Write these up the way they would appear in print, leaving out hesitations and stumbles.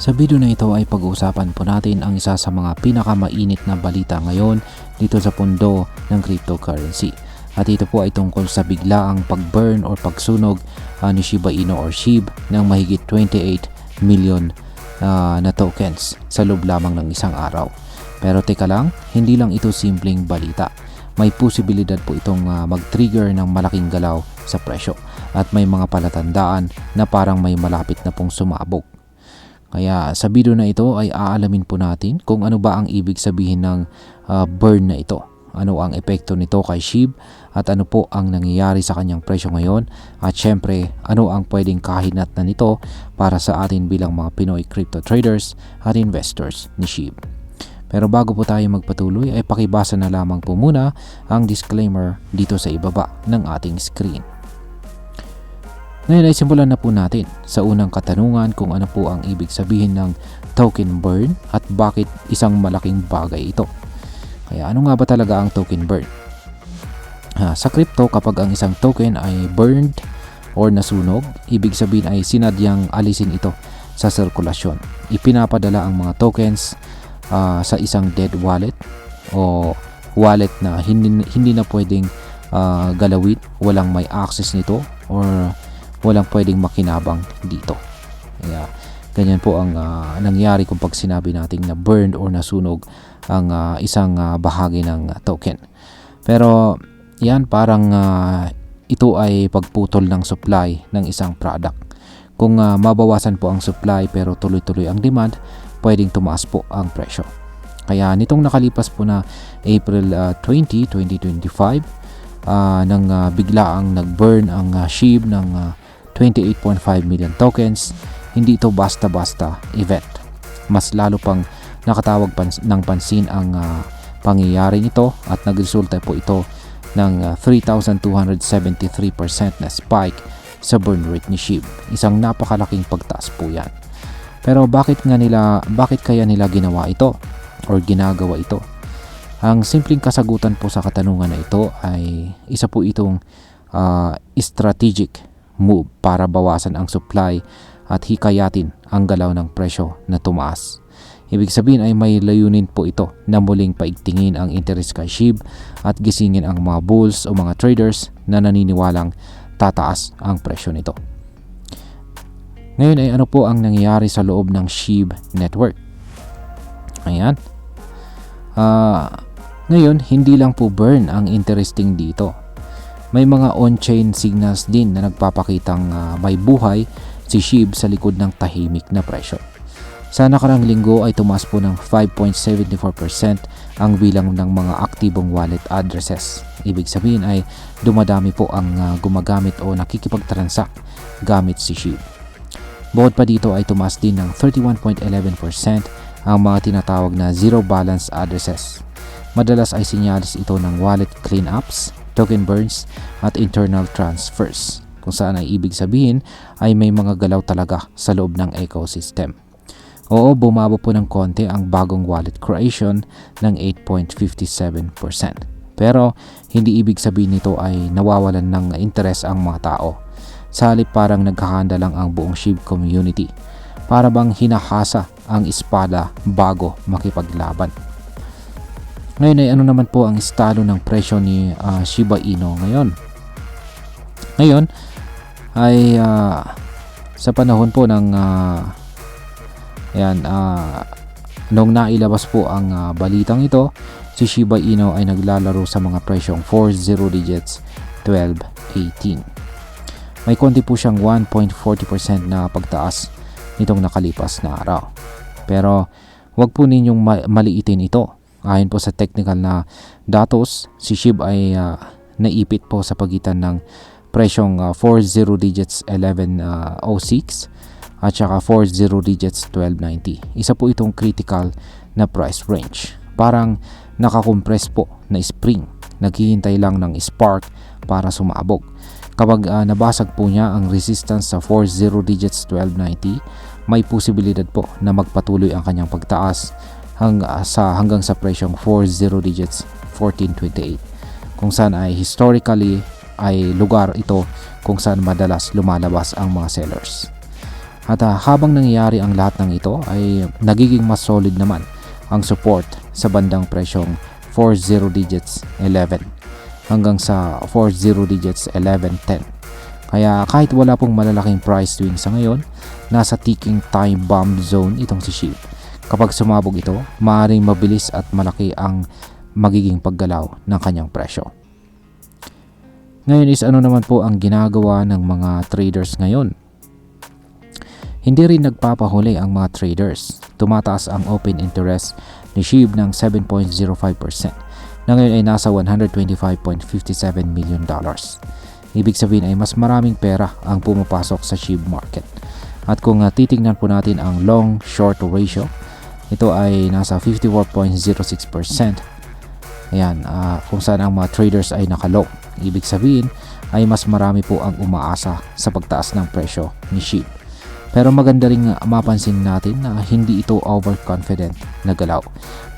Sa video na ito ay pag-uusapan po natin ang isa sa mga pinakamainit na balita ngayon dito sa mundo ng cryptocurrency. At ito po ay tungkol sa biglaang pag-burn or pagsunog ni Shiba Inu or SHIB ng mahigit 28 million na tokens sa loob lamang ng isang araw. Pero teka lang, hindi lang ito simpleng balita. May posibilidad po itong mag-trigger ng malaking galaw sa presyo at may mga palatandaan na parang may malapit na pong sumabog. Kaya sa video na ito ay aalamin po natin kung ano ba ang ibig sabihin ng burn na ito. Ano ang epekto nito kay SHIB at ano po ang nangyayari sa kanyang presyo ngayon. At syempre, ano ang pwedeng kahinatnan nito para sa atin bilang mga Pinoy crypto traders at investors ni SHIB. Pero bago po tayo magpatuloy ay pakibasa na lamang po muna ang disclaimer dito sa ibaba ng ating screen. Ngayon ay simulan na po natin sa unang katanungan kung ano po ang ibig sabihin ng token burn at bakit isang malaking bagay ito. Kaya ano nga ba talaga ang token burn? Sa crypto, kapag ang isang token ay burned or nasunog, ibig sabihin ay sinadyang alisin ito sa sirkulasyon. Ipinapadala ang mga tokens sa isang dead wallet o wallet na hindi na pwedeng galawin, walang may access nito or walang pwedeng makinabang dito. Kaya ganyan po ang nangyari kung pag sinabi natin na burned or nasunog ang isang bahagi ng token. Pero yan parang ito ay pagputol ng supply ng isang product. Kung mabawasan po ang supply pero tuloy-tuloy ang demand, pwedeng tumaas po ang presyo. Kaya nitong nakalipas po na April 20, 2025 nang biglaang nag-burn ang SHIB ng 28.5 million tokens, hindi ito basta-basta event. Mas lalo pang nakatawag ng pansin ang pangyayari nito at nagresulta po ito ng 3,273% na spike sa burn rate ni SHIB. Isang napakalaking pagtaas po yan. Pero bakit kaya nila ginawa ito or ginagawa ito? Ang simpleng kasagutan po sa katanungan na ito ay isa po itong strategic move para bawasan ang supply at hikayatin ang galaw ng presyo na tumaas. Ibig sabihin ay may layunin po ito na muling paigtingin ang interes kay SHIB at gisingin ang mga bulls o mga traders na naniniwalang tataas ang presyo nito. Ngayon ay ano po ang nangyayari sa loob ng SHIB network? Ayan. Ngayon, hindi lang po burn ang interesting dito. May mga on-chain signals din na nagpapakitang may buhay si SHIB sa likod ng tahimik na presyo. Sa nakarang linggo ay tumaas po ng 5.74% ang bilang ng mga aktibong wallet addresses. Ibig sabihin ay dumadami po ang gumagamit o nakikipagtransact gamit si SHIB. Bukod pa dito ay tumaas din ng 31.11% ang mga tinatawag na zero balance addresses. Madalas ay sinyalis ito ng wallet cleanups, token burns at internal transfers, kung saan ay ibig sabihin ay may mga galaw talaga sa loob ng ecosystem. Oo, bumaba po ng konti ang bagong wallet creation ng 8.57%. Pero hindi ibig sabihin nito ay nawawalan ng interes ang mga tao. Sa halip parang naghahanda lang ang buong SHIB community. Para bang hinahasa ang espada bago makipaglaban. Ngayon ay ano naman po ang estado ng presyo ni Shiba Inu ngayon? Ngayon ay sa panahon po ng nung nailabas po ang balitang ito, si Shiba Inu ay naglalaro sa mga presyong 4 zero digits 12.18. May konti po siyang 1.40% na pagtaas nitong nakalipas na araw. Pero wag po ninyong maliitin ito. Ayon po sa technical na datos, si SHIB ay naipit po sa pagitan ng presyong 4 zero digits 11.06 at saka 4 zero digits 12.90. Isa po itong critical na price range. Parang nakakompress po na spring. Naghihintay lang ng spark para sumabog. Kapag nabasag po niya ang resistance sa 4 zero digits 12.90, may posibilidad po na magpatuloy ang kanyang pagtaas hanggang sa presyong 4 zero digits 14.28, kung saan ay historically ay lugar ito kung saan madalas lumalabas ang mga sellers. At habang nangyayari ang lahat ng ito ay nagiging mas solid naman ang support sa bandang presyong 40 digits 11 hanggang sa 40 digits 11.10. Kaya kahit wala pong malalaking price swing sa ngayon, nasa ticking time bomb zone itong si SHIB. Kapag sumabog ito, maaaring mabilis at malaki ang magiging paggalaw ng kanyang presyo. Ngayon is ano naman po ang ginagawa ng mga traders ngayon? Hindi rin nagpapahuli ang mga traders. Tumataas ang open interest ni SHIB ng 7.05% na ngayon ay nasa $125.57 million. Ibig sabihin ay mas maraming pera ang pumapasok sa SHIB market. At kung titingnan po natin ang long-short ratio, ito ay nasa 54.06%. Ayan, kung saan ang mga traders ay nakalow. Ibig sabihin ay mas marami po ang umaasa sa pagtaas ng presyo ni SHIB. Pero maganda rin mapansin natin na hindi ito overconfident na galaw.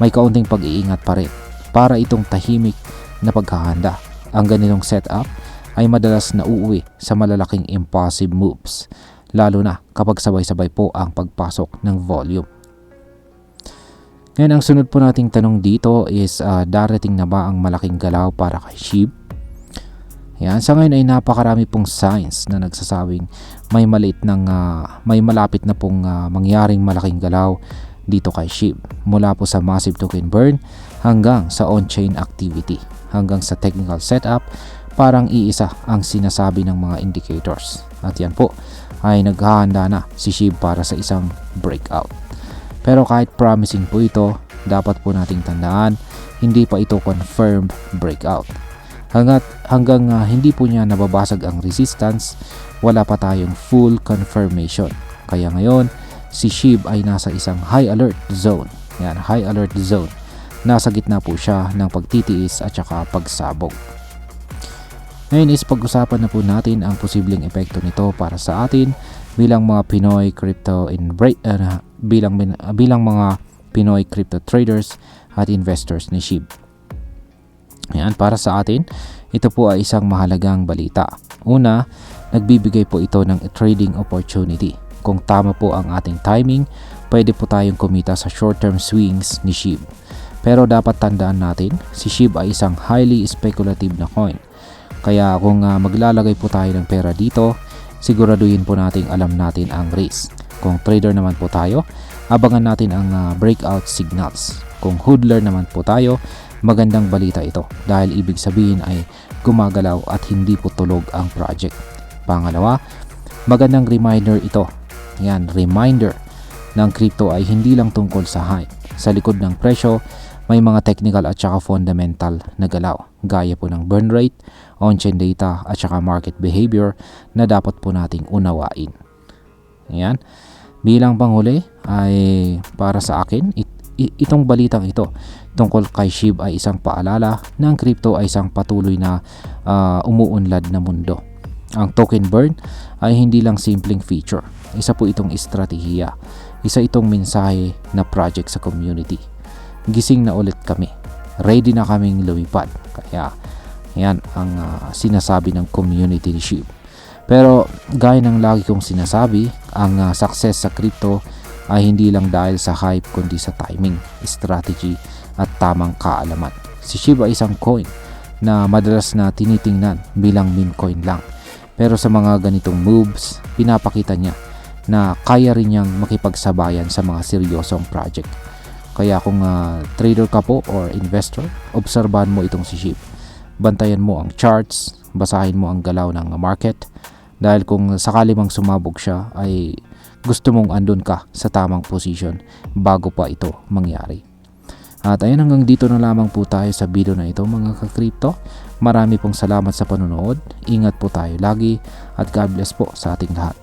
May kaunting pag-iingat pa rin para itong tahimik na paghahanda. Ang ganitong setup ay madalas nauuwi sa malalaking impulsive moves, lalo na kapag sabay-sabay po ang pagpasok ng volume. Ngayon ang sunod po nating tanong dito is darating na ba ang malaking galaw para kay SHIB? Yan, sa ngayon ay napakarami pong signs na nagsasabing may malapit na pong mangyaring malaking galaw dito kay SHIB, mula po sa massive token burn hanggang sa on-chain activity hanggang sa technical setup. Parang iisa ang sinasabi ng mga indicators, at yan po ay naghahanda na si SHIB para sa isang breakout. Pero kahit promising po ito, dapat po nating tandaan hindi pa ito confirmed breakout. Hanggang hindi po niya nababasag ang resistance, wala pa tayong full confirmation. Kaya ngayon, si SHIB ay nasa isang high alert zone. Yan, high alert zone. Nasa gitna po siya ng pagtitiis at saka pagsabog. Ngayon is pag-usapan na po natin ang posibleng epekto nito para sa atin bilang mga Pinoy crypto bilang mga Pinoy crypto traders at investors ni SHIB. Ayan, para sa atin, ito po ay isang mahalagang balita. Una, nagbibigay po ito ng trading opportunity. Kung tama po ang ating timing, pwede po tayong kumita sa short-term swings ni SHIB. Pero dapat tandaan natin, si SHIB ay isang highly speculative na coin. Kaya kung maglalagay po tayo ng pera dito, siguraduhin po nating alam natin ang risk. Kung trader naman po tayo, abangan natin ang breakout signals. Kung hodler naman po tayo, magandang balita ito dahil ibig sabihin ay gumagalaw at hindi po tulog ang project. Pangalawa, magandang reminder ito. Yan, reminder ng crypto ay hindi lang tungkol sa hype. Sa likod ng presyo, may mga technical at saka fundamental na galaw, gaya po ng burn rate, on-chain data at saka market behavior na dapat po nating unawain. Ayan. Bilang panghuli ay para sa akin, itong balitang ito tungkol kay SHIB ay isang paalala na ang crypto ay isang patuloy na umuunlad na mundo. Ang token burn ay hindi lang simpleng feature. Isa po itong estratehiya. Isa itong mensahe na project sa community. Gising na ulit kami. Ready na kaming lumipad. Kaya yan ang sinasabi ng community ni SHIB. Pero gaya ng lagi kong sinasabi, ang success sa crypto ay hindi lang dahil sa hype kundi sa timing, strategy at tamang kaalaman. Si SHIB ay isang coin na madalas na tinitingnan bilang meme coin lang. Pero sa mga ganitong moves, pinapakita niya na kaya rin niyang makipagsabayan sa mga seryosong project. Kaya kung trader ka po or investor, obserbahan mo itong si SHIB. Bantayan mo ang charts, basahin mo ang galaw ng market, dahil kung sakali mang sumabog siya ay gusto mong andun ka sa tamang position bago pa ito mangyari. At ayun, hanggang dito na lamang po tayo sa video na ito mga ka-crypto. Marami pong salamat sa panonood. Ingat po tayo lagi at God bless po sa ating lahat.